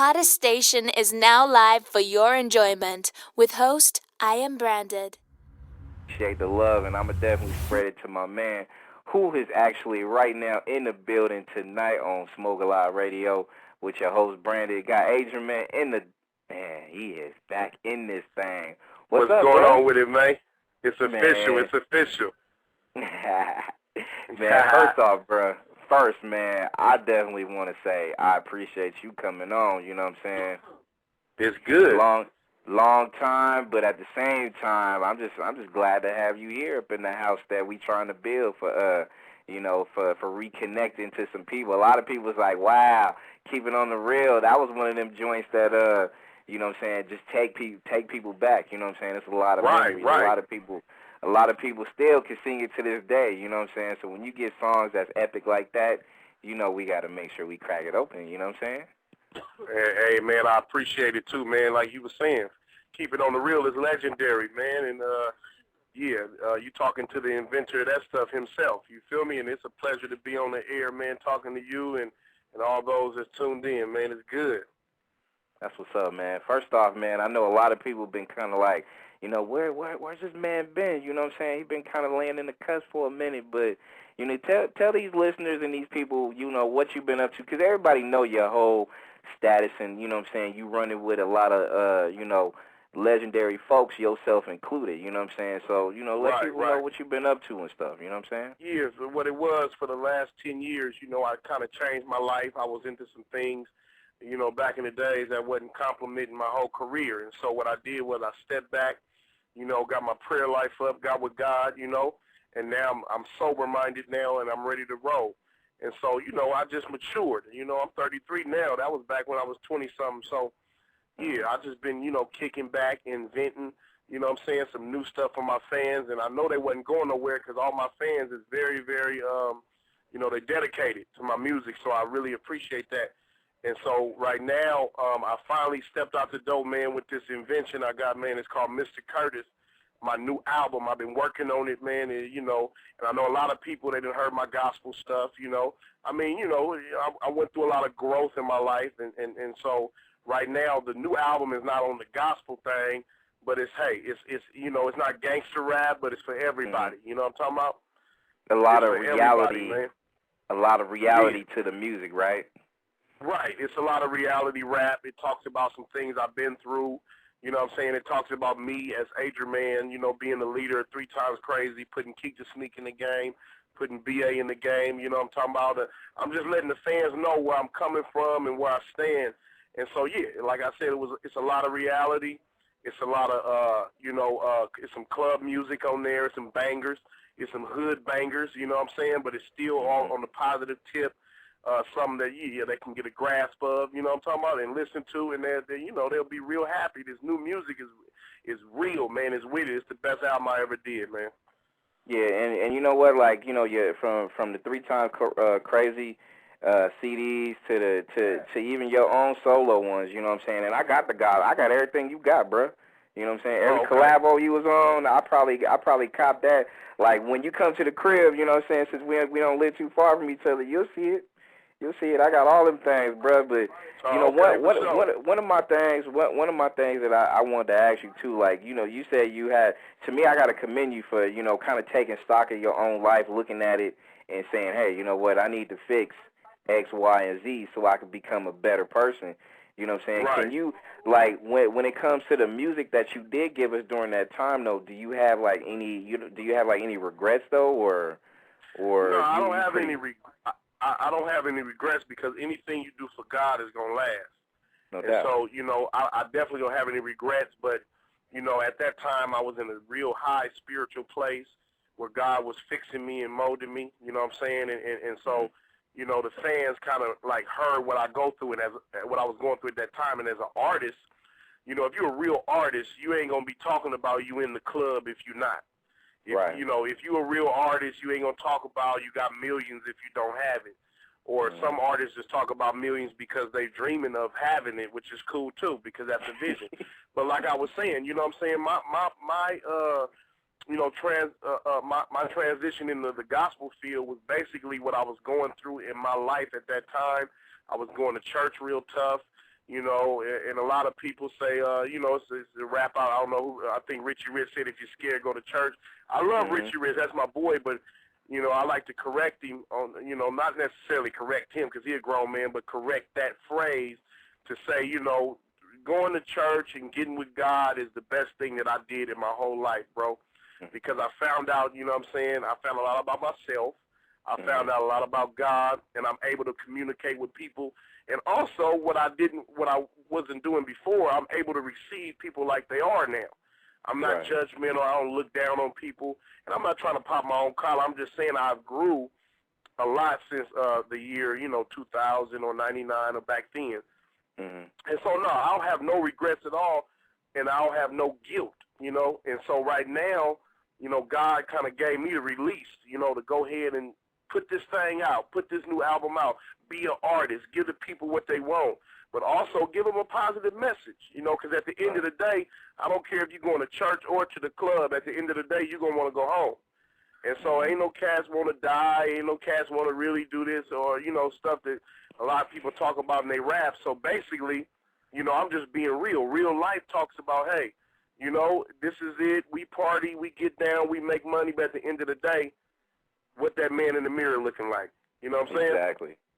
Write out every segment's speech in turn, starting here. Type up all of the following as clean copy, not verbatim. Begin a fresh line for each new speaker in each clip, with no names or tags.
hottest station is now live for your enjoyment with host iamBranded.
Appreciate the love, and I'ma definitely spread it to my man, who is actually right now in the building tonight on Smoke a Lot Radio with your host Branded. Got Agerman in the he is back in this thing. What's up,
going
bro?
on with it, man? It's official.
Man.
It's official.
Man, first, man, I definitely want to say I appreciate you coming on. You know what I'm saying?
It's good.
Long time, but at the same time, I'm just glad to have you here up in the house that we trying to build for for reconnecting to some people. A lot of people's like, wow, keep it on the real. That was one of them joints that you know what I'm saying, just take people back. You know what I'm saying? It's a lot of memories.
Right.
A lot of people still can sing it to this day. You know what I'm saying? So when you get songs that's epic like that, you know we got to make sure we crack it open. You know what I'm saying?
Hey, man, I appreciate it too, man. Like you were saying, keep it on the real is legendary, man. And you talking to the inventor of that stuff himself. You feel me? And it's a pleasure to be on the air, man, talking to you and all those that's tuned in, man. It's good.
That's what's up, man. First off, man, I know a lot of people been kind of like, you know, where's this man been? You know what I'm saying? He been kind of laying in the cuss for a minute, but you know, tell these listeners and these people, you know, what you've been up to, because everybody know your whole status, and you know what I'm saying, you running with a lot of legendary folks, yourself included. You know what I'm saying? So you know, let people know what you've been up to and stuff. You know what I'm saying?
Years, what it was for the last 10 years, you know, I kind of changed my life. I was into some things, you know, back in the days that wasn't complimenting my whole career. And so what I did was I stepped back, you know, got my prayer life up, got with God, you know, and now I'm sober-minded now and I'm ready to roll. And so, you know, I just matured. You know, I'm 33 now. That was back when I was 20-something. So, yeah, I just been, you know, kicking back, inventing, you know what I'm saying, some new stuff for my fans. And I know they wasn't going nowhere because all my fans is very, very, you know, they dedicated to my music. So I really appreciate that. And so right now, I finally stepped out the door, man, with this invention I got, man. It's called Mr. Curtis, my new album. I've been working on it, man, and, you know, and I know a lot of people, they done heard my gospel stuff, you know. I mean, you know, I went through a lot of growth in my life, and so right now the new album is not on the gospel thing, but it's, hey, it's you know, it's not gangster rap, but it's for everybody. You know what I'm talking about?
A lot of reality to the music, right?
Right. It's a lot of reality rap. It talks about some things I've been through. You know what I'm saying? It talks about me as Agerman, you know, being the leader, 3 times crazy, putting Keek the Sneak in the game, putting BA in the game. You know what I'm talking about? I'm just letting the fans know where I'm coming from and where I stand. And so, yeah, like I said, it's a lot of reality. It's a lot of, it's some club music on there, some bangers. It's some hood bangers, you know what I'm saying? But it's still all on the positive tip. Something that they can get a grasp of, you know what I'm talking about, and listen to, and they'll be real happy. This new music is real, man. It's with it. It's the best album I ever did, man.
Yeah, and you know what, like, you know, from the 3 times crazy CDs to even your own solo ones, you know what I'm saying. And I got everything you got, bro. You know what I'm saying? Every collabo you was on, I probably copped that. Like when you come to the crib, you know what I'm saying. Since we don't live too far from each other, you'll see it. You'll see it. I got all them things, bro. But you know one of my things that I wanted to ask you too. Like, you know, you said you had. To me, I gotta commend you for, you know, kind of taking stock of your own life, looking at it and saying, hey, you know what, I need to fix X, Y, and Z so I can become a better person. You know what I'm saying?
Right.
Can you, like, when it comes to the music that you did give us during that time, though, do you have any regrets though, or
no, I don't have any regrets. I don't have any regrets because anything you do for God is going to last.
No doubt.
And so, you know, I definitely don't have any regrets, but, you know, at that time I was in a real high spiritual place where God was fixing me and molding me, you know what I'm saying? And so, you know, the fans kind of like heard what I go through and what I was going through at that time. And as an artist, you know, if you're a real artist, you ain't going to be talking about you in the club if you're not.
Right.
You know, if you're a real artist, you ain't going to talk about you got millions if you don't have it. Or some artists just talk about millions because they're dreaming of having it, which is cool too, because that's a vision. But like I was saying, you know what I'm saying, my transition into the gospel field was basically what I was going through in my life at that time. I was going to church real tough. you know, and a lot of people say, you know, it's a rap out. I don't know who, I think Richie Rich said, if you're scared, go to church. I love Richie Rich. That's my boy, but, you know, I like to correct him on, you know, not necessarily correct him because he's a grown man, but correct that phrase to say, you know, going to church and getting with God is the best thing that I did in my whole life, bro, because I found out, you know what I'm saying, I found a lot about myself. I found out a lot about God, and I'm able to communicate with people. And also, what I wasn't doing before, I'm able to receive people like they are now. I'm not judgmental. I don't look down on people, and I'm not trying to pop my own collar. I'm just saying I've grew a lot since the year, you know, 2000 or 99 or back then. And so, no, I'll have no regrets at all, and I'll have no guilt, you know. And so right now, you know, God kind of gave me the release, you know, to go ahead and put this thing out, put this new album out, be an artist, give the people what they want, but also give them a positive message, you know, because at the end of the day, I don't care if you're going to church or to the club, at the end of the day, you're going to want to go home. And so ain't no cats want to die, ain't no cats want to really do this or, you know, stuff that a lot of people talk about in they rap. So basically, you know, I'm just being real. Real life talks about, hey, you know, this is it. We party, we get down, we make money, but at the end of the day, what that man in the mirror looking like. You know what I'm saying?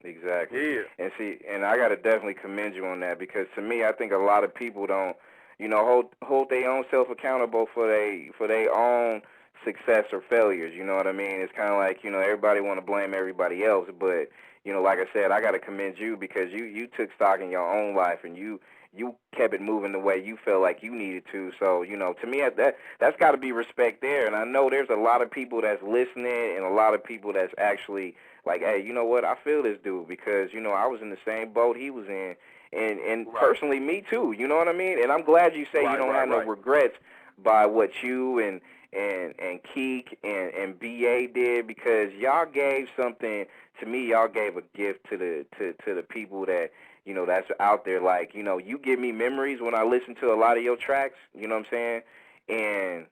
Exactly.
Yeah.
And see, and I got to definitely commend you on that because to me, I think a lot of people don't, you know, hold their own self accountable for their own success or failures. You know what I mean? It's kind of like, you know, everybody want to blame everybody else, but you know, like I said, I got to commend you because you took stock in your own life and you kept it moving the way you felt like you needed to. So, you know, to me, that's got to be respect there. And I know there's a lot of people that's listening and a lot of people that's actually like, hey, you know what, I feel this dude because, you know, I was in the same boat he was in. And personally, me too, you know what I mean? And I'm glad you say you don't have no regrets by what you and Keek and BA did because y'all gave something to me. Y'all gave a gift to the people that, you know, that's out there. Like, you know, you give me memories when I listen to a lot of your tracks, you know what I'm saying? And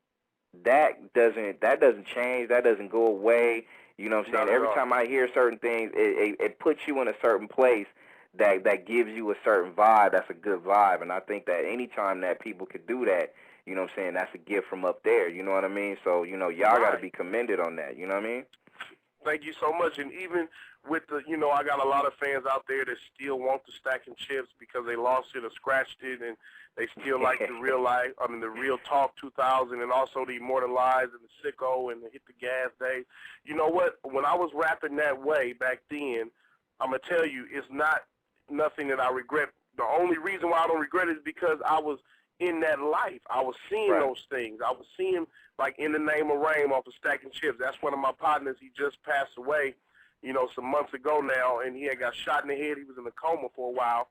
that doesn't change. That doesn't go away. You know what I'm saying? Every time I hear certain things, it puts you in a certain place that gives you a certain vibe. That's a good vibe. And I think that anytime that people could do that, you know what I'm saying, that's a gift from up there. You know what I mean? So, you know, y'all got to be commended on that. You know what I mean?
Thank you so much. And even with the, you know, I got a lot of fans out there that still want the Stacking Chips because they lost it or scratched it, and they still like the real life, the Real Talk 2000, and also the Immortalized and the Sicko and the Hit the Gas days. You know what? When I was rapping that way back then, I'm going to tell you, it's not nothing that I regret. The only reason why I don't regret it is because I was in that life. I was seeing those things. I was seeing, like, In the Name of Rain off of Stacking Chips. That's one of my partners. He just passed away, you know, some months ago now, and he had got shot in the head. He was in a coma for a while.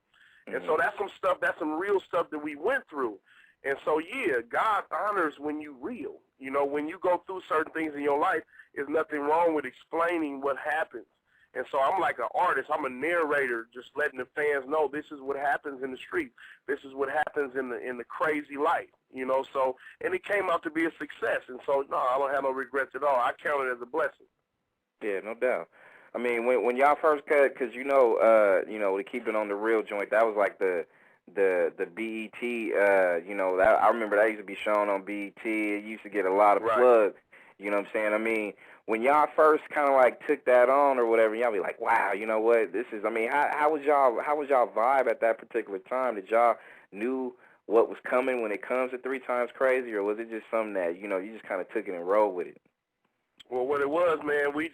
And so that's some stuff, that's some real stuff that we went through. And so, yeah, God honors when you real. You know, when you go through certain things in your life, there's nothing wrong with explaining what happens. And so I'm like an artist. I'm a narrator, just letting the fans know this is what happens in the street. This is what happens in the crazy life, you know. So, and it came out to be a success. And so, no, I don't have no regrets at all. I count it as a blessing.
Yeah, no doubt. I mean, when y'all first cut, because you know, to keep it on the real joint, that was like the BET. You know, I remember that used to be shown on BET. It used to get a lot of plugs. You know what I'm saying? I mean, when y'all first kind of like took that on or whatever, y'all be like, wow, you know what? This is. I mean, how was y'all vibe at that particular time? Did y'all knew what was coming when it comes to 3 Times Crazy, or was it just something that you just kind of took it and rolled with it?
Well, what it was, man, we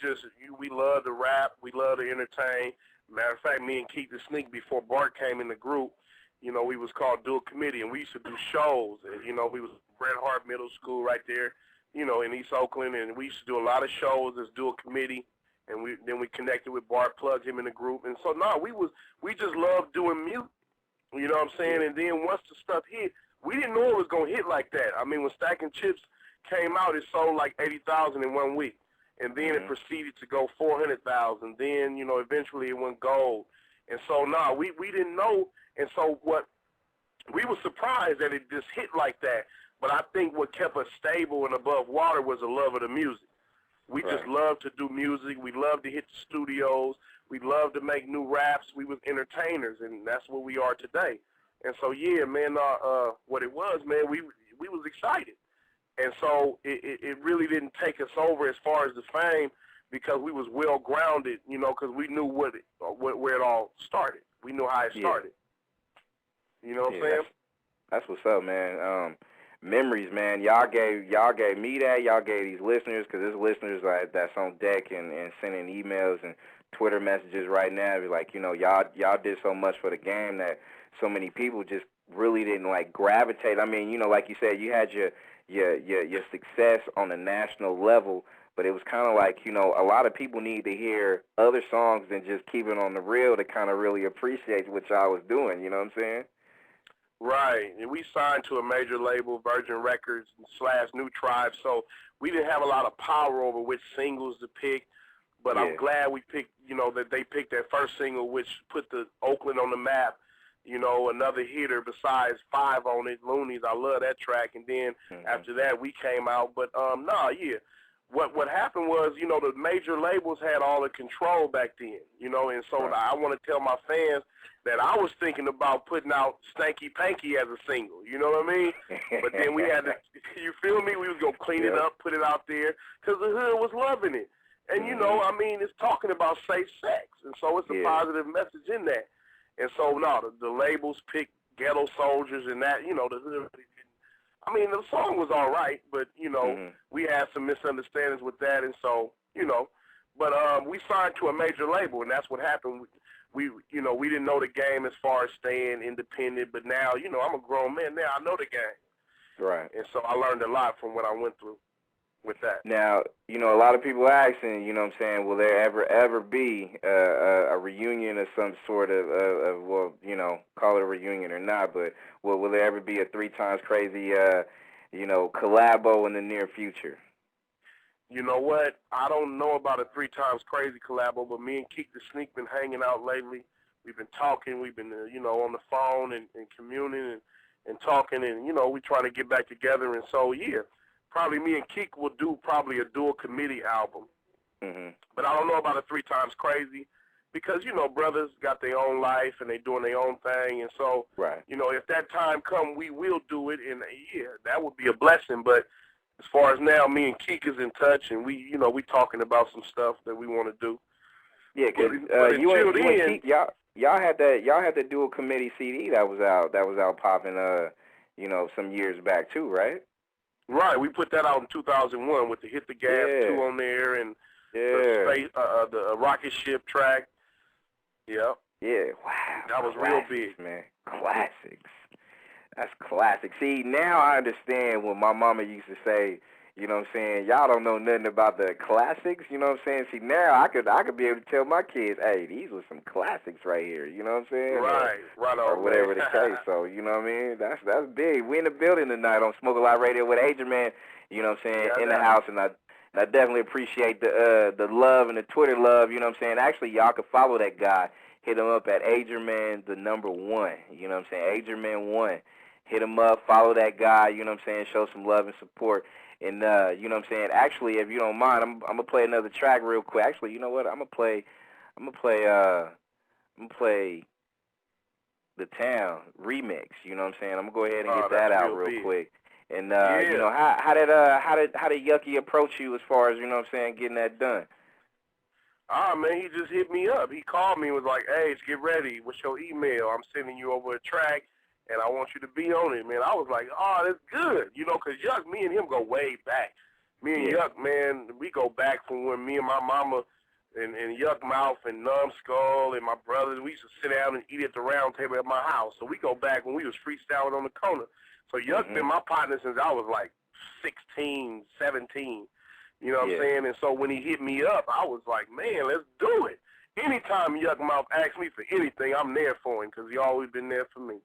love to rap, we love to entertain. Matter of fact, me and Keith the Sneak, before Bart came in the group, you know, we was called Dual Committee, and we used to do shows. And, you know, we was Bret Hart Middle School right there, you know, in East Oakland, and we used to do a lot of shows as Dual Committee. And then we connected with Bart, plugged him in the group. And so, no, we just loved doing music, you know what I'm saying? And then once the stuff hit, we didn't know it was going to hit like that. I mean, when Stacking Chips came out, it sold like 80,000 in 1 week. And then it proceeded to go 400,000. Then, you know, eventually it went gold. And so, no, we didn't know. And so we were surprised that it just hit like that. But I think what kept us stable and above water was the love of the music. We
Right.
just love to do music. We love to hit the studios. We love to make new raps. We was entertainers, and that's what we are today. And so, yeah, man, what it was, man, we was excited. And so it really didn't take us over as far as the fame because we was well grounded, you know, because we knew where it all started. We knew how it started. You know what I'm saying?
That's what's up, man. Memories, man. Y'all gave me that. Y'all gave these listeners, because there's listeners that's on deck and sending emails and Twitter messages right now. Be like, you know, y'all did so much for the game that so many people just really didn't like gravitate. I mean, you know, like you said, you had your success on a national level, but it was kind of like, you know, a lot of people need to hear other songs than just Keep It on the Real to kind of really appreciate what y'all was doing. You know what I'm saying?
Right, and we signed to a major label, Virgin Records / New Tribe, so we didn't have a lot of power over which singles to pick, but I'm glad we picked, you know, that they picked that first single, which put the Oakland on the map, you know, another hitter besides 5 on it, Loonies. I love that track, and then after that we came out, but what happened was, you know, the major labels had all the control back then, you know, and so I want to tell my fans that I was thinking about putting out Stanky Panky as a single, you know what I mean? But then we had to, you feel me? We was going to clean it up, put it out there, because the hood was loving it. And, you know, I mean, it's talking about safe sex, and so it's a positive message in that. And so, no, the labels picked Ghetto Soldiers and that, you know, the hood. I mean, the song was all right, but, you know, we had some misunderstandings with that, and so, you know, but we signed to a major label, and that's what happened. We you know, we didn't know the game as far as staying independent, but now, you know, I'm a grown man now. I know the game.
Right.
And so I learned a lot from what I went through with that.
Now, you know, a lot of people asking, you know what I'm saying, will there ever be a reunion of some sort of well, you know, call it a reunion or not, but will there ever be a 3 Times Crazy, you know, collabo in the near future?
You know what? I don't know about a 3 Times Crazy collabo, but me and Keek the Sneak been hanging out lately. We've been talking. We've been, you know, on the phone and communing and talking, and, you know, we trying to get back together. And so, yeah, probably me and Keek will do probably a dual committee album. But I don't know about a 3 Times Crazy because, you know, brothers got their own life and they doing their own thing. And so, you know, if that time come, we will do it. And, yeah, that would be a blessing. But as far as now, me and Keek is in touch, and we, you know, we talking about some stuff that we want to do.
Yeah, because you and Keek, y'all had the dual committee CD that was out popping, you know, some years back too, right?
Right, we put that out in 2001 with the Hit the Gas 2 on there and the Rocket Ship track. Yep.
Yeah, wow.
That was real big,
man. Classics. That's classic. See, now I understand what my mama used to say, you know what I'm saying, y'all don't know nothing about the classics, you know what I'm saying? See, now I could be able to tell my kids, hey, these were some classics right here, you know what I'm saying?
Right on.
Or whatever the case, so, you know what I mean? That's big. We in the building tonight on Smoke a Lot Radio with Agerman, you know what I'm saying, in the house, and I definitely appreciate the love and the Twitter love, you know what I'm saying? Actually, y'all can follow that guy. Hit him up at Agerman, the number 1, you know what I'm saying? Agerman 1. Hit him up, follow that guy, you know what I'm saying, show some love and support. And, you know what I'm saying, actually, if you don't mind, I'm going to play another track real quick. Actually, you know what, I'm going to play The Town remix, you know what I'm saying? I'm going to go ahead and get that out real quick. And, you know, how did Yucky approach you as far as, you know what I'm saying, getting that done?
Man, he just hit me up. He called me and was like, hey, get ready. What's your email? I'm sending you over a track, and I want you to be on it, man. I was like, oh, that's good, you know, because Yuck, me and him go way back. Me and Yuck, man, we go back from when me and my mama and Yuck Mouth and Numbskull and my brothers, we used to sit down and eat at the round table at my house. So we go back when we was freestyling on the corner. So Yuck been my partner since I was like 16, 17. You know what I'm saying? And so when he hit me up, I was like, man, let's do it. Anytime Yuck Mouth asks me for anything, I'm there for him because he always been there for me.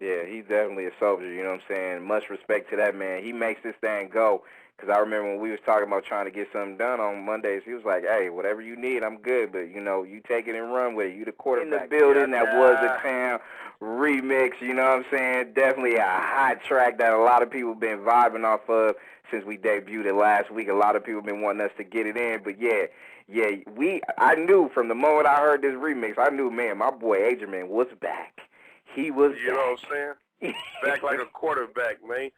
Yeah, he's definitely a soldier, you know what I'm saying? Much respect to that man. He makes this thing go. Because I remember when we was talking about trying to get something done on Mondays, he was like, hey, whatever you need, I'm good. But, you know, you take it and run with it. You the quarterback. In the building, that was the town. remix, you know what I'm saying? Definitely a hot track that a lot of people been vibing off of since we debuted it last week. A lot of people been wanting us to get it in, but I knew from the moment I heard this remix, I knew, man, my boy Agerman was back. He was
You know what I'm saying? Back like a quarterback, man.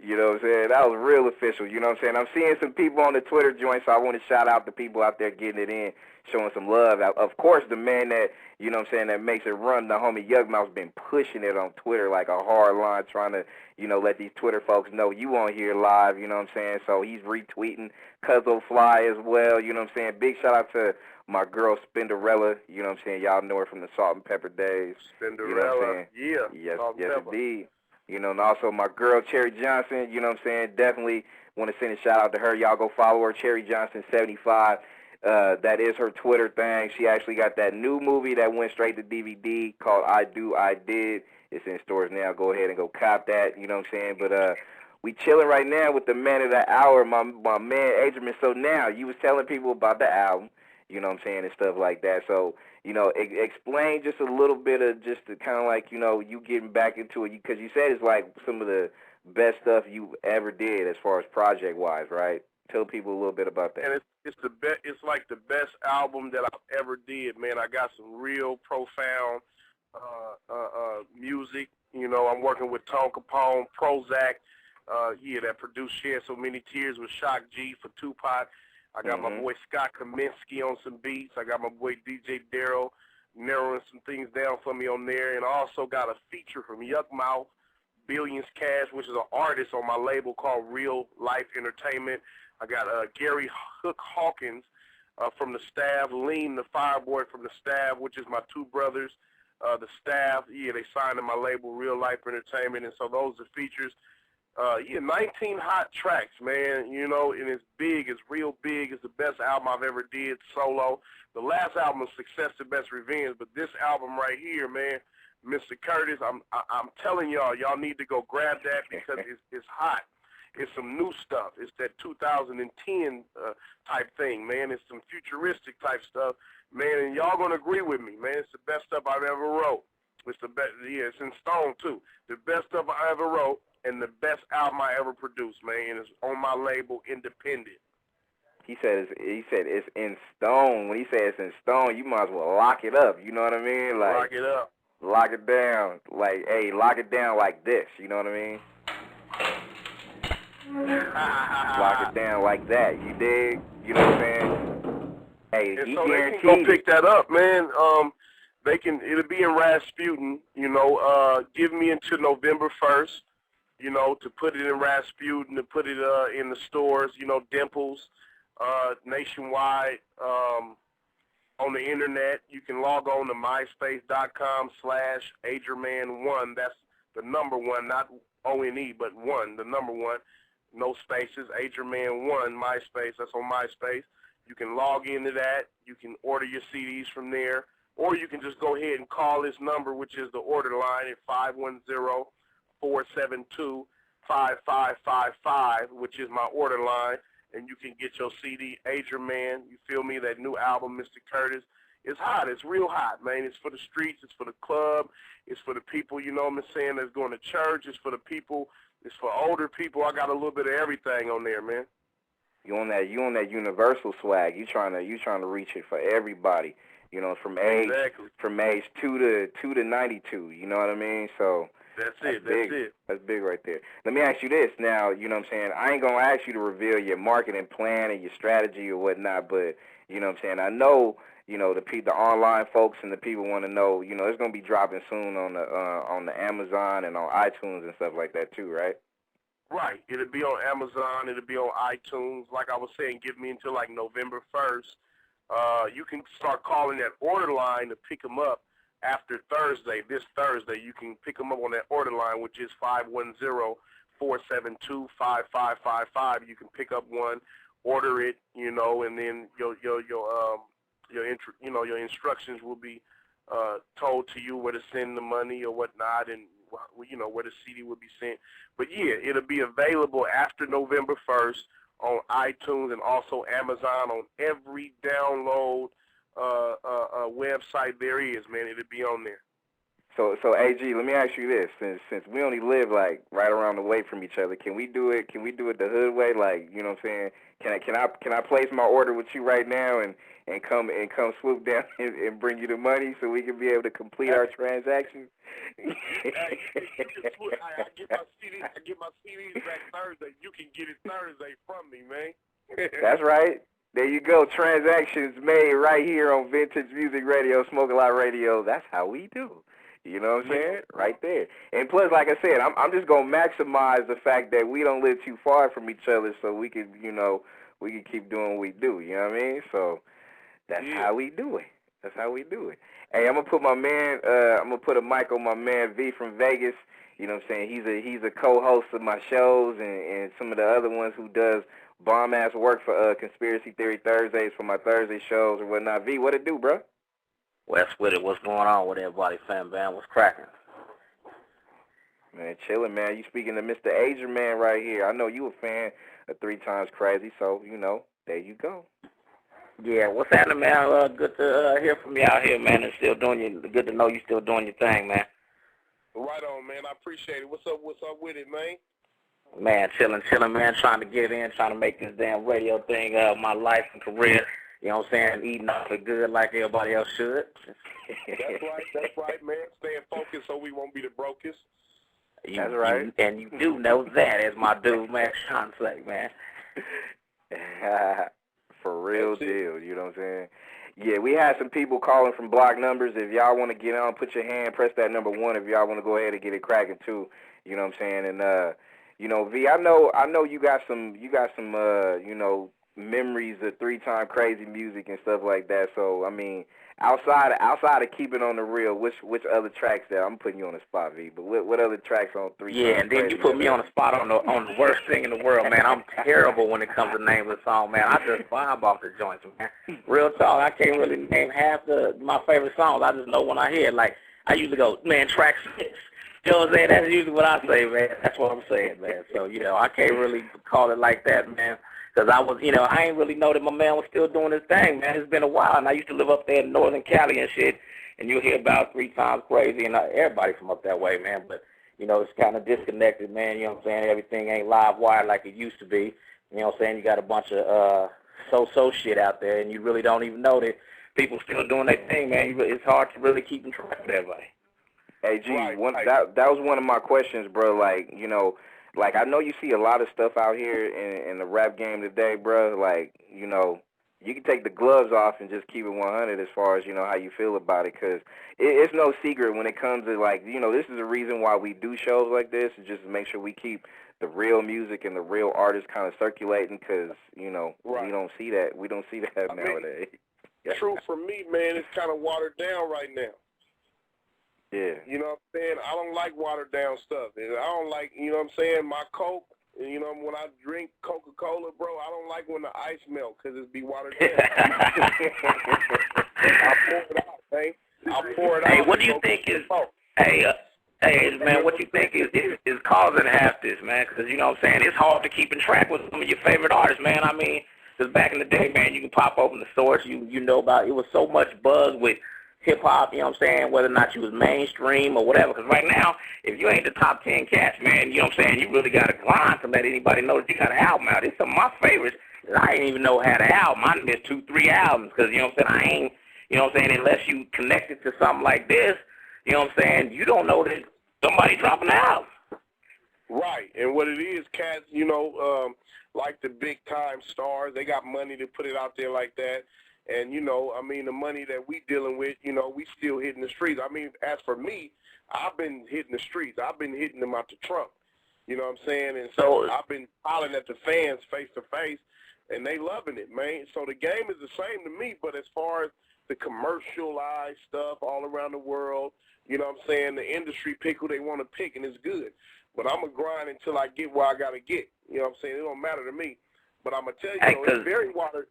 You know what I'm saying? That was real official. You know what I'm saying? I'm seeing some people on the Twitter joint, so I want to shout out the people out there getting it in, showing some love. Of course, the man that, you know what I'm saying, that makes it run, the homie Yugmouth's been pushing it on Twitter like a hard line, trying to, you know, let these Twitter folks know you on here live, you know what I'm saying? So he's retweeting Cuzzo Fly as well, you know what I'm saying? Big shout out to my girl Spinderella, you know what I'm saying? Y'all know her from the Salt and Pepper days.
Spinderella,
you know what I'm saying?
yeah.
Yes, indeed. You know, and also my girl, Cherry Johnson, you know what I'm saying? Definitely want to send a shout-out to her. Y'all go follow her, Cherry Johnson 75. That is her Twitter thing. She actually got that new movie that went straight to DVD called I Do, I Did. It's in stores now. Go ahead and go cop that, you know what I'm saying? But we chilling right now with the man of the hour, my man, Agerman. So now, you was telling people about the album, you know what I'm saying, and stuff like that. So, you know, explain just a little bit of just the kind of like, you know, you getting back into it, because you said it's like some of the best stuff you ever did as far as project-wise, right? Tell people a little bit about that.
And it's the best. It's like the best album that I've ever did, man. I got some real profound music. You know, I'm working with Tone Capone, Prozac, that produced Shed So Many Tears with Shock G for Tupac. I got my boy Scott Kaminsky on some beats. I got my boy DJ Darryl narrowing some things down for me on there. And I also got a feature from Yugmouth, Billions Cash, which is an artist on my label called Real Life Entertainment. I got Gary Hook Hawkins from the Staff, Lean the Fireboy from the Staff, which is my two brothers. The Staff, they signed to my label, Real Life Entertainment, and so those are features. 19 hot tracks, man, you know, and it's big, it's real big. It's the best album I've ever did solo. The last album was Success to Best Revenge, but this album right here, man, Mr. Curtis, I'm telling y'all need to go grab that because it's hot. It's some new stuff. It's that 2010 type thing, man. It's some futuristic type stuff, man, and y'all gonna agree with me, man. It's the best stuff I've ever wrote. It's the best, it's in stone too. The best stuff I ever wrote. And the best album I ever produced, man, and it's on my label, Independent.
He said it's in stone. When he said it's in stone, you might as well lock it up. You know what I mean? Like,
lock it up.
Lock it down. Like, hey, lock it down like this. You know what I mean? Lock it down like that. You dig? You know what I'm saying? Hey,
and
he
so
guaranteed.
They can go pick that up, man. It'll be in Rasputin. You know, give me until November 1st. You know, to put it in Rasputin, to put it in the stores, you know, Dimples, nationwide, on the internet. You can log on to myspace.com/Agerman1. That's the number one, not O-N-E, but one, the number one. No spaces, Agerman1, MySpace. That's on MySpace. You can log into that. You can order your CDs from there. Or you can just go ahead and call this number, which is the order line at 510-472-5555, which is my order line, and you can get your CD, Agerman. You feel me? That new album, Mr. Curtis, is hot. It's real hot, man. It's for the streets. It's for the club. It's for the people, you know what I'm saying, that's going to church. It's for the people. It's for older people. I got a little bit of everything on there, man.
You on that universal swag. You trying to reach it for everybody. You know, from age 2 to 92. You know what I mean? So.
That's it.
That's big right there. Let me ask you this now, you know what I'm saying? I ain't going to ask you to reveal your marketing plan and your strategy or whatnot, but, you know what I'm saying, I know, you know, the online folks and the people want to know, you know, it's going to be dropping soon on the Amazon and on iTunes and stuff like that too, right?
Right. It'll be on Amazon. It'll be on iTunes. Like I was saying, give me until like November 1st. You can start calling that order line to pick them up. After Thursday, this Thursday, you can pick them up on that order line, which is 510-472-5555. You can pick up one, order it, you know, and then your instructions will be told to you where to send the money or whatnot, and you know where the CD will be sent. But yeah, it'll be available after November 1st on iTunes and also Amazon on every download website there is, man. It'll be on there.
So AG, let me ask you this: since we only live like right around the way from each other, can we do it? Can we do it the hood way? Like, you know what I'm saying? Can I place my order with you right now and come swoop down and bring you the money so we can be able to complete our transaction?
I get my CDs back Thursday. You can get it Thursday from me, man.
That's right. There you go. Transactions made right here on Vintage Music Radio, Smoke a Lot Radio. That's how we do. You know what I'm saying? Right there. And plus, like I said, I'm just gonna maximize the fact that we don't live too far from each other, so we can, we can keep doing what we do. You know what I mean? So that's how we do it. That's how we do it. Hey, I'm gonna put my man. I'm gonna put a mic on my man V from Vegas. You know what I'm saying? He's a co-host of my shows and some of the other ones who does bomb ass work for Conspiracy Theory Thursdays for my Thursday shows or whatnot. V, what it do, bro?
What's with it? What's going on with everybody, fam, man? What's cracking?
Man, chilling, man. You speaking to Mr. Agerman right here. I know you a fan of 3 Times Crazy, so, there you go.
Yeah, what's happening, man? Good to hear from you out here, man, and good to know you still doing your thing, man.
Right on, man. I appreciate it. What's up with it, man?
Man, chilling, man, trying to get in, trying to make this damn radio thing my life and career. You know what I'm saying? Eating off the good like everybody else should.
That's right, man. Staying focused so we won't be the brokest.
That's right.
And you do know that, as my dude, man, Sean say, man.
For real deal, you know what I'm saying? Yeah, we had some people calling from block numbers. If y'all want to get on, put your hand, press that number 1 if y'all want to go ahead and get it cracking too. You know what I'm saying? And V, I know you got some memories of 3 Time Crazy music and stuff like that. So I mean, outside of keeping on the real, which other tracks there? I'm putting you on the spot, V. But what other tracks on 3 Times?
Yeah, and then you put me on the spot on the worst thing in the world, man. I'm terrible when it comes to name of the song, man. I just vibe off the joints, man. Real talk, I can't really name half my favorite songs. I just know when I hear it. Like I usually go, man, track 6. You know what I'm saying? That's usually what I say, man. That's what I'm saying, man. So I can't really call it like that, man. Because I ain't really know that my man was still doing his thing, man. It's been a while, and I used to live up there in Northern Cali and shit, and you'll hear about 3 Times Crazy and everybody from up that way, man. But, it's kind of disconnected, man. You know what I'm saying? Everything ain't live wire like it used to be. You know what I'm saying? You got a bunch of so shit out there, and you really don't even know that people still doing their thing, man. It's hard to really keep in track of everybody.
Hey, G, that was one of my questions, bro. Like, like, I know you see a lot of stuff out here in the rap game today, bro. Like, you can take the gloves off and just keep it 100 as far as, how you feel about it. Because it's no secret when it comes to, like, this is the reason why we do shows like this, is just to make sure we keep the real music and the real artists kind of circulating because, we don't see that. We don't see that nowadays.
True for me, man, it's kind of watered down right now.
Yeah.
You know what I'm saying? I don't like watered down stuff. And I don't like, my Coke, when I drink Coca-Cola, bro, I don't like when the ice melts because it's be watered down. I'll pour it out, man. I'll pour it out.
Hey, what do you think is, hey, man, what you think is causing half this, man? Because, you know what I'm saying, it's hard to keep in track with some of your favorite artists, man. I mean, because back in the day, man, you can pop open the source, you know about, it was so much buzz with hip-hop, you know what I'm saying, whether or not you was mainstream or whatever. Because right now, if you ain't the top 10 cats, man, you know what I'm saying, you really got to grind to let anybody know that you got an album out. It's some of my favorites that I didn't even know had an album. I missed 2-3 albums because, you know what I'm saying, I ain't, you know what I'm saying, unless you connected to something like this, you know what I'm saying, you don't know that somebody dropping an album.
Right, and what it is, cats, like the big-time stars, they got money to put it out there like that. And, the money that we dealing with, we still hitting the streets. I mean, as for me, I've been hitting the streets. I've been hitting them out the trunk. You know what I'm saying? And so I've been hollering at the fans face to face, and they loving it, man. So the game is the same to me, but as far as the commercialized stuff all around the world, you know what I'm saying, the industry pick who they want to pick, and it's good. But I'm going to grind until I get where I got to get. You know what I'm saying? It don't matter to me. But I'm going to tell you,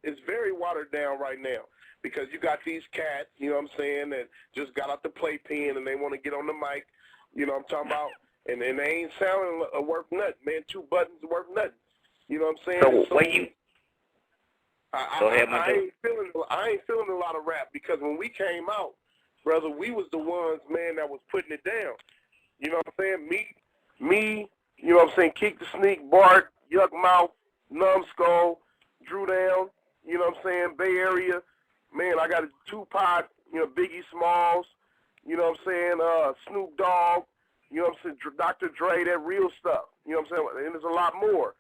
it's very watered down right now because you got these cats, you know what I'm saying, that just got out the playpen and they want to get on the mic, you know what I'm talking about, and they ain't sounding worth nothing, man. 2 buttons worth nothing. You know what I'm saying?
So Go ahead, my dude.
I ain't feeling a lot of rap because when we came out, brother, we was the ones, man, that was putting it down. You know what I'm saying? Me, you know what I'm saying? Keek the Sneak, Bart, Yuck Mouth, Numbskull, Drew Down, you know what I'm saying? Bay Area. Man, I got a Tupac, you know, Biggie Smalls, you know what I'm saying? Snoop Dogg, you know what I'm saying? Dr. Dre, that real stuff. You know what I'm saying? And there's a lot more.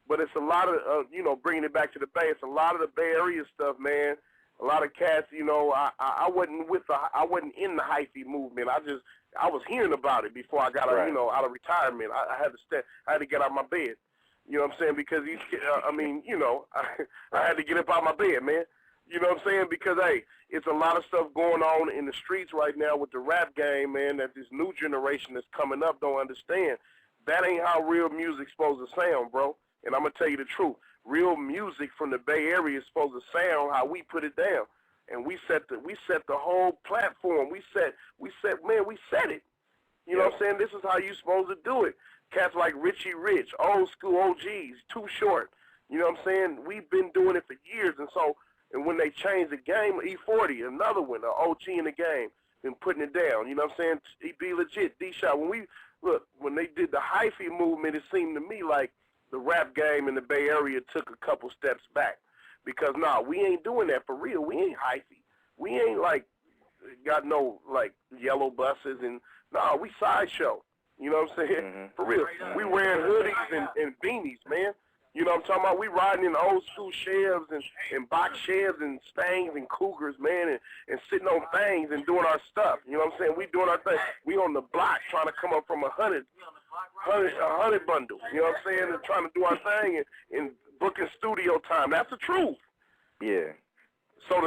But it's a lot of, you know, bringing it back to the Bay. It's a lot of the Bay Area stuff, man. A lot of cats, you know, I wasn't I wasn't in the hyphy movement. I was hearing about it before I got,
right.
you know, out of retirement. I had to get out of my bed. You know what I'm saying? Because I mean, you know, I had to get up out of my bed, man. You know what I'm saying? Because, hey, it's a lot of stuff going on in the streets right now with the rap game, man, that this new generation that's coming up don't understand. That ain't how real music's supposed to sound, bro. And I'm going to tell you the truth. Real music from the Bay Area is supposed to sound how we put it down. And we set the whole platform. We set it. You know what I'm saying? This is how you supposed to do it. Cats like Richie Rich, old school OGs, Too Short. You know what I'm saying? We've been doing it for years. And when they changed the game, E40, another one, an OG in the game, been putting it down. You know what I'm saying? Be legit, D-Shot. When they did the hyphy movement, it seemed to me like the rap game in the Bay Area took a couple steps back. Because, we ain't doing that for real. We ain't hyphy. We ain't, like, got no, like, yellow buses. And, we sideshow. You know what I'm saying?
Mm-hmm.
For real. We wearing hoodies and beanies, man. You know what I'm talking about? We riding in old school Chevs and box Chevs and Stangs and Cougars, man, and sitting on things and doing our stuff. You know what I'm saying? We doing our thing. We on the block trying to come up from a hundred bundle. You know what I'm saying? And trying to do our thing and booking studio time. That's the truth.
Yeah.
So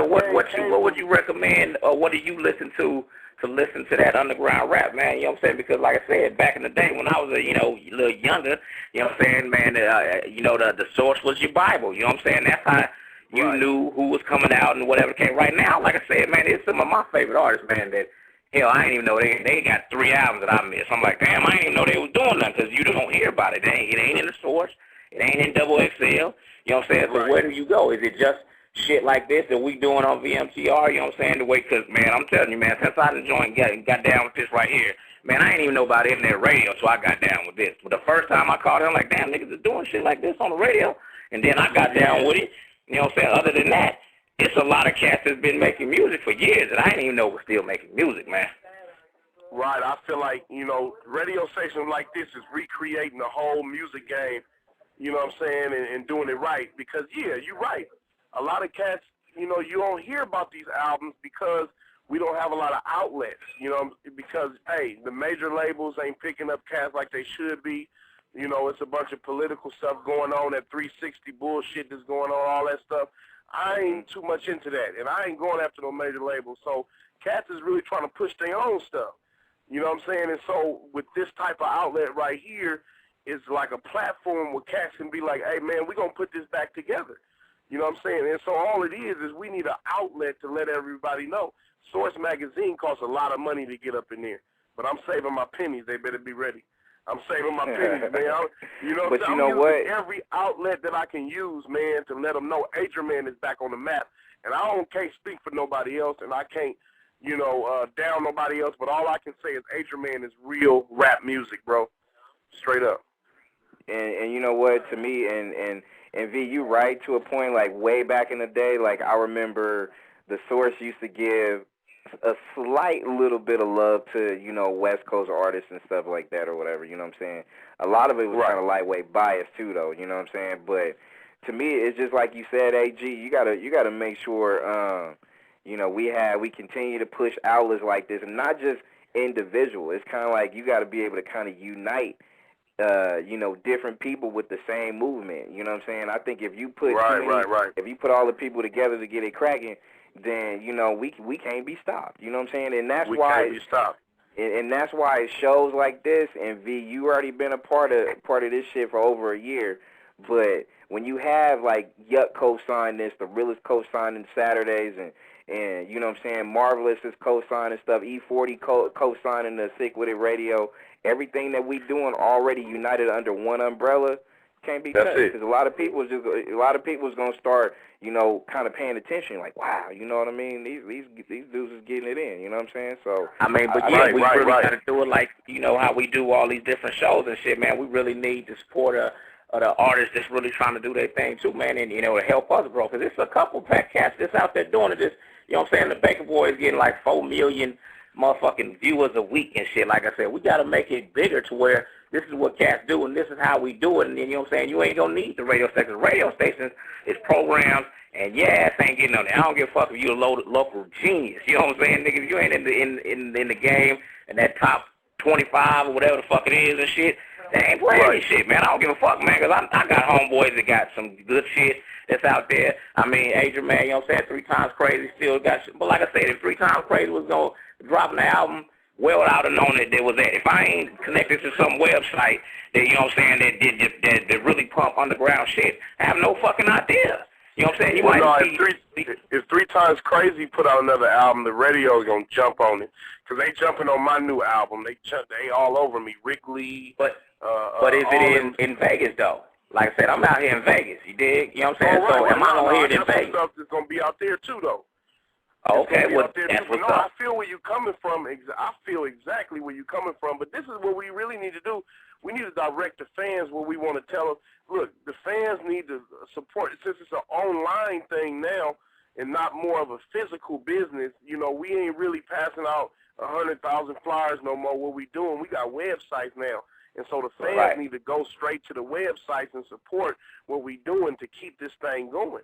what would you recommend, or what do you listen to listen to that underground rap, man? You know what I'm saying? Because like I said, back in the day when I was a little younger, you know what I'm saying, man, the source was your Bible. You know what I'm saying? That's how you knew who was coming out and whatever came. Right now, like I said, man, it's some of my favorite artists, man, that hell, I didn't even know they got 3 albums that I missed. I'm like, damn, I didn't even know they was doing nothing because you don't hear about it. It ain't in the source. It ain't in Double XL. You know what I'm saying? So where do you go? Is it just shit like this that we doing on VMTR, you know what I'm saying? The way, because, man, I'm telling you, man, since I got down with this right here, man, I ain't even know about internet radio, so I got down with this. But the first time I called it, I'm like, damn, niggas are doing shit like this on the radio. And then I got down with it. You know what I'm saying? Other than that, it's a lot of cats that's been making music for years that I didn't even know was still making music, man.
Right. I feel like, radio stations like this is recreating the whole music game, you know what I'm saying, and doing it right. Because, yeah, you're right. A lot of cats, you don't hear about these albums because we don't have a lot of outlets, because, hey, the major labels ain't picking up cats like they should be. It's a bunch of political stuff going on, that 360 bullshit that's going on, all that stuff. I ain't too much into that, and I ain't going after no major labels. So cats is really trying to push their own stuff. You know what I'm saying? And so with this type of outlet right here, it's like a platform where cats can be like, hey, man, we're going to put this back together. You know what I'm saying? And so all it is we need an outlet to let everybody know. Source Magazine costs a lot of money to get up in there. But I'm saving my pennies. They better be ready. I'm saving my pennies, man.
But
I'm
you know
using
what?
every outlet that I can use, man, to let them know Agerman is back on the map. And I can't speak for nobody else, and I can't, down nobody else. But all I can say is Agerman is real rap music, bro. Straight up.
And you know what? To me, and V, you right to a point. Like way back in the day, like I remember the Source used to give a slight little bit of love to West Coast artists and stuff like that or whatever. You know what I'm saying? A lot of it was kind of lightweight bias too, though. You know what I'm saying? But to me, it's just like you said, AG. You gotta make sure we continue to push outlets like this, and not just individual. It's kind of like you got to be able to kind of unite. Different people with the same movement. You know what I'm saying? I think if you put if you put all the people together to get it cracking, then we can't be stopped. You know what I'm saying? And that's why
can't be stopped.
And that's why it shows like this. And V, you already been a part of this shit for over a year. But when you have like Yuck co-sign this, the realest co-signing Saturdays, and you know what I'm saying, Marvelous is co-signing stuff, E40 co-signing the Sick With It Radio. Everything that we doing already united under one umbrella, Can't be
That's
touched
it.
because a lot of people is gonna start, kind of paying attention. Like, wow, you know what I mean? These dudes is getting it in. You know what I'm saying? So
I mean, but we really got to do it like how we do all these different shows and shit, man. We really need the support of the artists that's really trying to do their thing too, man, and to help us grow. Because there's a couple pack cats that's out there doing it. Just what I'm saying? The Baker Boy is getting like 4 million motherfucking viewers a week and shit. Like I said, we got to make it bigger to where this is what cats do and this is how we do it. And then, what I'm saying, you ain't going to need the radio stations. Radio stations is programs, and your ass ain't getting on there. I don't give a fuck if you're a local genius. You know what I'm saying, nigga? If you ain't in the game and that top 25 or whatever the fuck it is and shit, they ain't playing this shit, man. I don't give a fuck, man, because I got homeboys that got some good shit that's out there. I mean, Agerman, you know what I'm saying, 3 Times Crazy still got shit. But like I said, if 3 Times Crazy was going to drop an album, well, I would have known that there was that. If I ain't connected to some website that, you know what I'm saying, that really pump underground shit, I have no fucking idea. You know what I'm saying?
If 3 Times Crazy put out another album, the radio is going to jump on it. Because they jumping on my new album. They all over me. Rick Lee.
But is it in Vegas, though? Like I said, I'm out here in Vegas. You dig? You know what I'm saying? So am I going to hear it in Vegas?
Stuff that's going to be out there, too, though.
Okay, well, that's what's up.
I feel where you're coming from. I feel exactly where you're coming from. But this is what we really need to do. We need to direct the fans what we want to tell them. Look, the fans need to support, since it's an online thing now and not more of a physical business. We ain't really passing out 100,000 flyers no more. What we doing, we got websites now. And so the fans need to go straight to the websites and support what we doing to keep this thing going.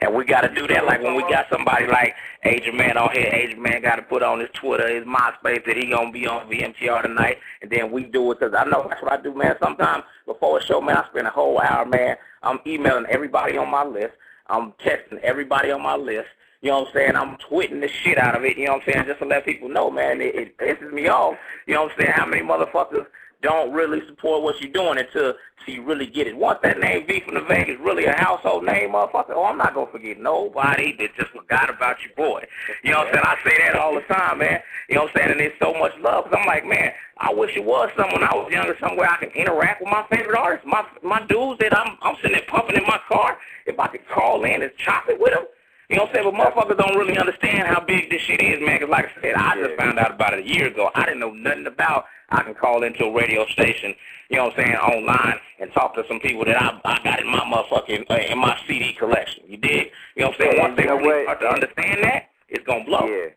And we got to do that like when we got somebody like Agerman on here. Agerman got to put on his Twitter, his MySpace that he going to be on VMTR tonight. And then we do it because I know that's what I do, man. Sometimes before a show, man, I spend a whole hour, man. I'm emailing everybody on my list. I'm texting everybody on my list. You know what I'm saying? I'm tweeting the shit out of it, you know what I'm saying, just to let people know, man, it pisses me off. You know what I'm saying? How many motherfuckers don't really support what you're doing until you really get it. Once that name V from the Vegas really a household name, motherfucker, I'm not going to forget nobody that just forgot about your boy. You know what I'm saying? I say that all the time, man. You know what I'm saying? And there's so much love because I'm like, man, I wish it was someone I was younger somewhere I can interact with my favorite artists, my dudes that I'm sitting there pumping in my car. If I could call in and chop it with them. You know what I'm saying? But motherfuckers don't really understand how big this shit is, man, because like I said, I just found out about it a year ago. I didn't know nothing about I can call into a radio station, you know what I'm saying, online and talk to some people that I got in my motherfucking, in my CD collection. You dig? You know what I'm saying? Once they really start to understand that, it's going to blow.
Yeah.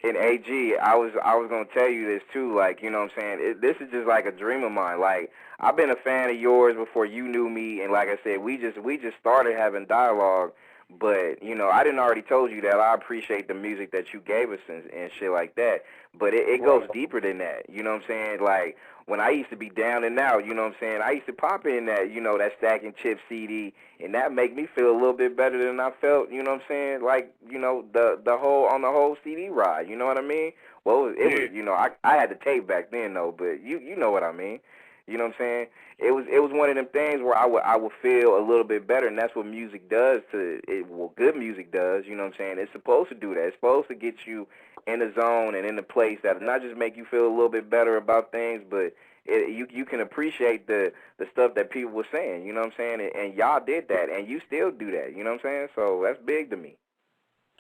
And AG, I was going to tell you this too, like, you know what I'm saying, this is just like a dream of mine. Like, I've been a fan of yours before you knew me, and like I said, we just started having dialogue. But, I didn't already told you that I appreciate the music that you gave us and shit like that. But it goes deeper than that, you know what I'm saying? Like, when I used to be down and out, you know what I'm saying, I used to pop in that, that Stack and Chip CD, and that make me feel a little bit better than I felt, you know what I'm saying, like, the whole CD ride, you know what I mean? Well, it was, I had the tape back then, though, but you know what I mean. You know what I'm saying? It was one of them things where I would feel a little bit better, and that's what music does good music does, you know what I'm saying? It's supposed to do that. It's supposed to get you in the zone and in the place that not just make you feel a little bit better about things, but you can appreciate the stuff that people were saying, you know what I'm saying? And y'all did that, and you still do that, you know what I'm saying? So that's big to me.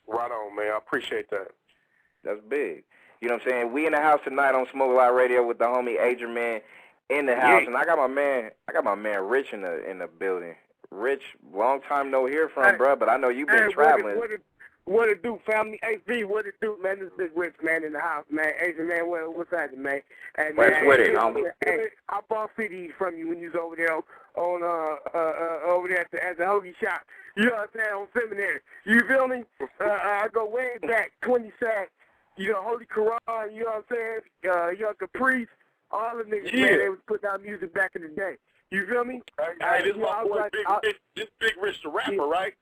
Right on, man. I appreciate that.
That's big. You know what I'm saying? We in the house tonight on Smoke Lot Radio with the homie Agerman in the house, and I got my man Rich in the building. Rich, long time no hear from, bro, but I know you've been traveling.
What it do, family? HB, what it do, man? This big Rich man in the house, man. Asian man, what's happening, man? And
what's with it, homie?
Hey, I bought CDs from you when you was over there on over there at the hoagie shop. You know what I'm saying? On Seminary. You feel me? I go way back, 20 sacks. Holy Quran. You know what I'm saying? Caprice. All the niggas, man, they was putting out music back in the day. You feel me?
Hey, this is my boy, this Big Rich the rapper, right?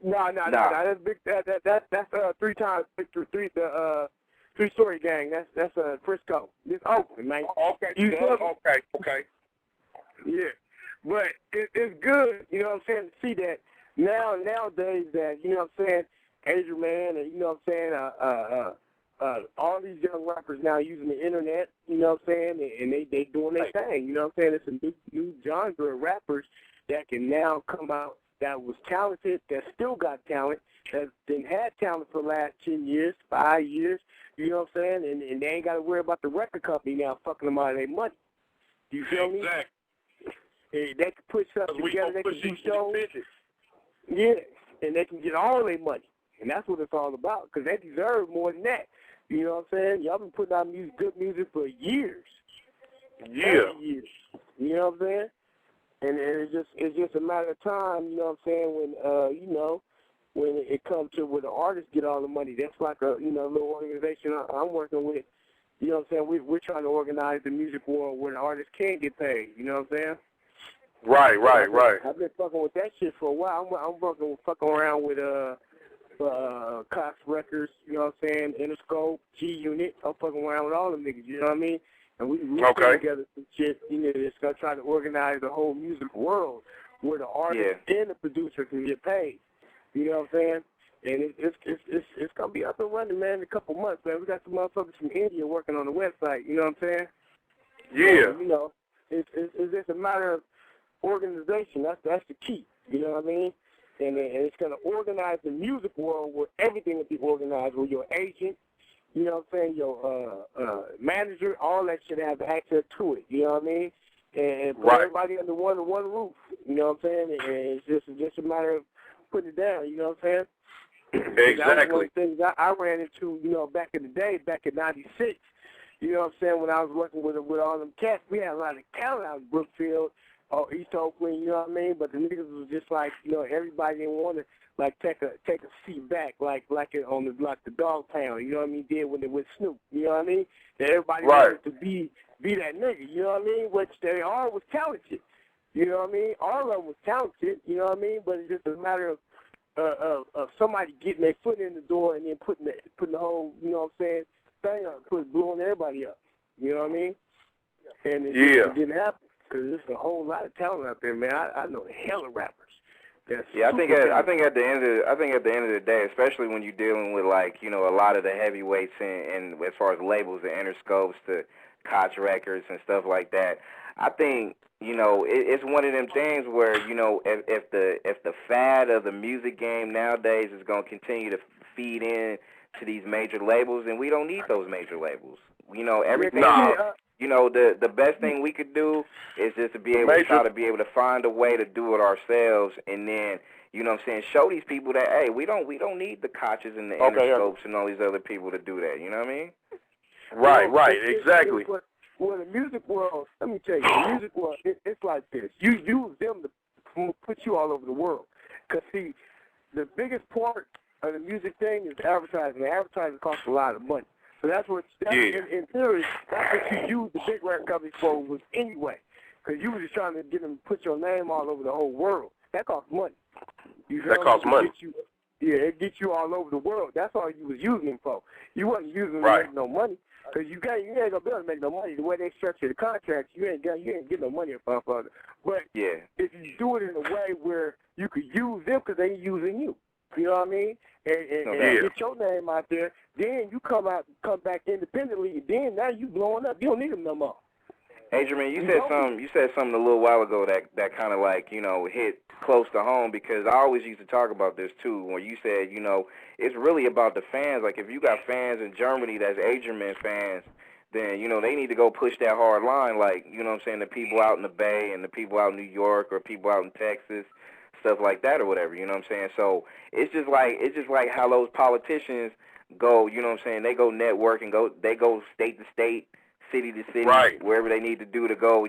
No. That's big. That's 3 Times the 3 Story Gang. That's Frisco. This Oakland, man.
Okay. Okay.
Yeah, but it's good. You know what I'm saying? To see that nowadays that you know what I'm saying, Agerman, and you know what I'm saying, all these young rappers now using the internet, you know what I'm saying, and they doing their thing, you know what I'm saying? It's a new genre of rappers that can now come out that was talented, that still got talent, that then had talent for the last 10 years, 5 years, you know what I'm saying, and they ain't got to worry about the record company now fucking them out of their money. You feel me?
Exactly.
They can put something together, they can do shows. Yeah, and they can get all their money. And that's what it's all about, because they deserve more than that. You know what I'm saying? Y'all been putting out good music for years.
Yeah.
Years. You know what I'm saying? And it's just a matter of time, you know what I'm saying, when it comes to where the artists get all the money. That's like a, little organization I'm working with. You know what I'm saying? We're trying to organize the music world where the artists can get paid. You know what I'm saying?
Right.
I've been fucking with that shit for a while. I'm fucking around with Cox Records, you know what I'm saying, Interscope, G-Unit. I'm fucking around with all them niggas, you know what I mean? And we put together some shit, that's going to try to organize the whole music world where the artist and the producer can get paid. You know what I'm saying? And it's going to be up and running, man, in a couple months, man. We got some motherfuckers from India working on the website, you know what I'm saying?
Yeah.
So, it's just a matter of organization. That's the key, you know what I mean? And it's going to organize the music world where everything will be organized, with your agent, you know what I'm saying, your manager, all that should have access to it, you know what I mean? And put everybody under one roof, you know what I'm saying? And it's just a matter of putting it down, you know what I'm saying?
Exactly.
That was one of the things I ran into, back in the day, back in 96, you know what I'm saying, when I was working with all them cats. We had a lot of talent out in Brookfield, or East Oakland, you know what I mean? But the niggas was just like, everybody didn't want to like take a seat back, like it on the dog pound, you know what I mean? Did when it was Snoop, you know what I mean? That everybody wanted to be that nigga, you know what I mean? Which they all was talented, you know what I mean? All of them was talented, you know what I mean? But it's just a matter of somebody getting their foot in the door and then putting the whole, you know what I'm saying, thing up, blowing everybody up, you know what I mean? And it didn't happen. Because there's a whole lot of talent out there, man. I know a hell of rappers.
I think at the end of the day, especially when you're dealing with a lot of the heavyweights and as far as labels, the Interscopes, the Koch Records and stuff like that, I think it's one of them things where if the fad of the music game nowadays is going to continue to feed in to these major labels, then we don't need those major labels. Everything. The best thing we could do is just to be able to find a way to do it ourselves, and then show these people that we don't need the Koches and the Interscopes and all these other people to do that. You know what I mean?
Right, exactly.
Well, the music world, let me tell you, the music world, it's like this. You use them to put you all over the world. Because, see, the biggest part of the music thing is advertising. The advertising costs a lot of money. So that's in theory, that's what you use the big record companies for was anyway. Because you were just trying to get them to put your name all over the whole world. That costs money.
That costs money.
It gets you all over the world. That's all you was using them for. You wasn't using them to make no money. Because you ain't going to be able to make no money. The way they structure the contracts, you ain't get no money from it. But if you do it in a way where you could use them because they using you. You know what I mean? And get your name out there. Then you come back independently. Then now you blowing up. You don't need them no more.
Agerman, you said something a little while ago that kind of hit close to home, because I always used to talk about this too. Where you said it's really about the fans. Like if you got fans in Germany that's Agerman fans, then they need to go push that hard line. Like the people out in the Bay and the people out in New York or people out in Texas. Stuff like that or whatever, you know what I'm saying? So it's just like how those politicians go, they go network and they go state to state, city to city, wherever they need to do to go,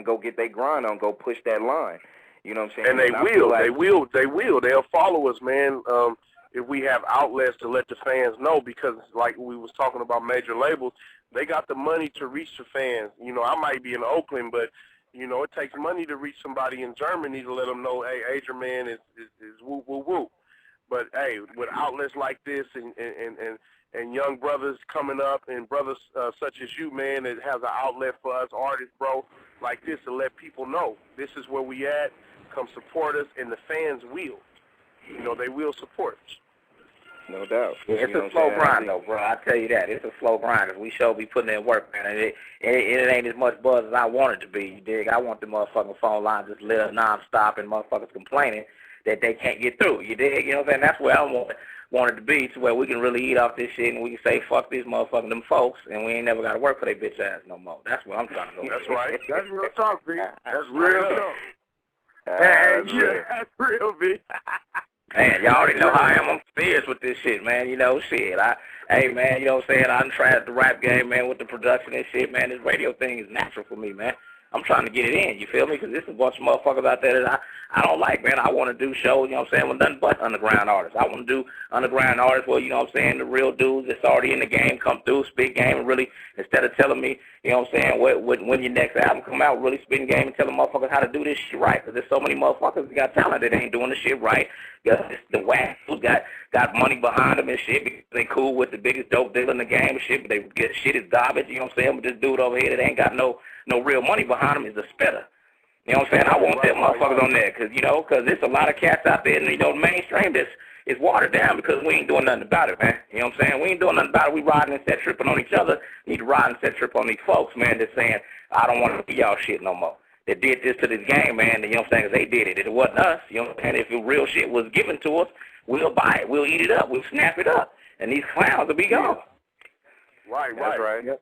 go get their grind on, go push that line. You know what I'm saying?
And they will. They'll follow us, man, if we have outlets to let the fans know, because like we was talking about major labels, they got the money to reach the fans. I might be in Oakland, but it takes money to reach somebody in Germany to let them know, hey, Agerman is woo, woo, woo. But, hey, with outlets like this and young brothers coming up and brothers such as you, man, that has an outlet for us artists, bro, like this, to let people know this is where we at. Come support us, and the fans will. They will support us.
No doubt.
Yeah, it's a slow grind, though, bro. I tell you that. It's a slow grind. Cause we sure be putting in work, man. And it ain't as much buzz as I want it to be, you dig? I want the motherfucking phone line just lit up nonstop and motherfuckers complaining that they can't get through, you dig? You know what I'm saying? That's where I want it to be, to where we can really eat off this shit and we can say, fuck these motherfucking them folks, and we ain't never got to work for their bitch ass no more. That's where I'm trying to go.
That's right.
That's real talk, B. That's real talk.
That's
real, B.
Man, y'all already know how I am. I'm fierce with this shit, man. You know, shit. Hey, man, you know what I'm saying? I done tried the rap game, man, with the production and shit, man. This radio thing is natural for me, man. I'm trying to get it in, you feel me? Because there's a bunch of motherfuckers out there that I don't like, man. I want to do shows, you know what I'm saying, with nothing but underground artists. I want to do underground artists where, you know what I'm saying, the real dudes that's already in the game come through, spit game, and really, instead of telling me, you know what I'm saying, when your next album come out, really spitting game and telling motherfuckers how to do this shit right. Because there's so many motherfuckers that got talent that ain't doing the shit right. The whack who got money behind them and shit because they cool with the biggest dope dealer in the game and shit, but they get shit is garbage, you know what I'm saying? But this dude over here that ain't got no real money behind him is a spitter. You know what I'm saying? I want them motherfuckers on there because, you know, because there's a lot of cats out there, and, you know, the mainstream is watered down because we ain't doing nothing about it, man. You know what I'm saying? We ain't doing nothing about it. We riding and set tripping on each other. We need to ride and set trip on these folks, man, that's saying, I don't want to be y'all shit no more. They did this to this game, man, you know what I'm saying, 'cause they did it. It wasn't us, you know what I'm saying? If the real shit was given to us, we'll buy it. We'll eat it up. We'll snap it up. And these clowns will be gone.
Right. That's right. Yep.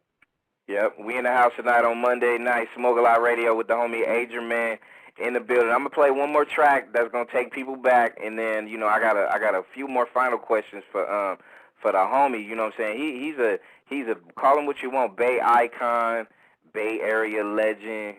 We in the house tonight on Monday night, Smoke a Lot Radio with the homie Agerman in the building. I'm gonna play one more track that's gonna take people back, and then, you know, I got a few more final questions for the homie. You know what I'm saying? He's a call him what you want, Bay icon, Bay Area legend,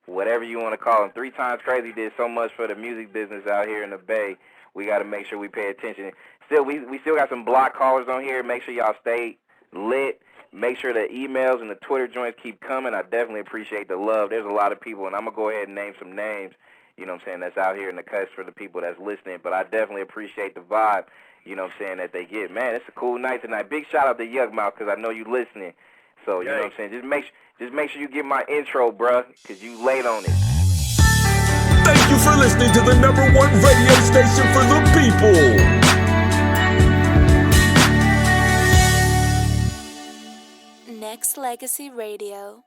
whatever you want to call him. 3 Times Crazy did so much for the music business out here in the Bay. We got to make sure we pay attention. Still, we still got some block callers on here. Make sure y'all stay lit. Make sure the emails and the Twitter joints keep coming. I definitely appreciate the love. There's a lot of people, and I'm going to go ahead and name some names, you know what I'm saying, that's out here in the cuts for the people that's listening. But I definitely appreciate the vibe, you know what I'm saying, that they get. Man, it's a cool night tonight. Big shout out to Yugmouth because I know you listening. So, you know what I'm saying, just make sure you get my intro, bruh, because you late on it.
Thank you for listening to the #1 radio station for the people.
Nexxlegacy Radio.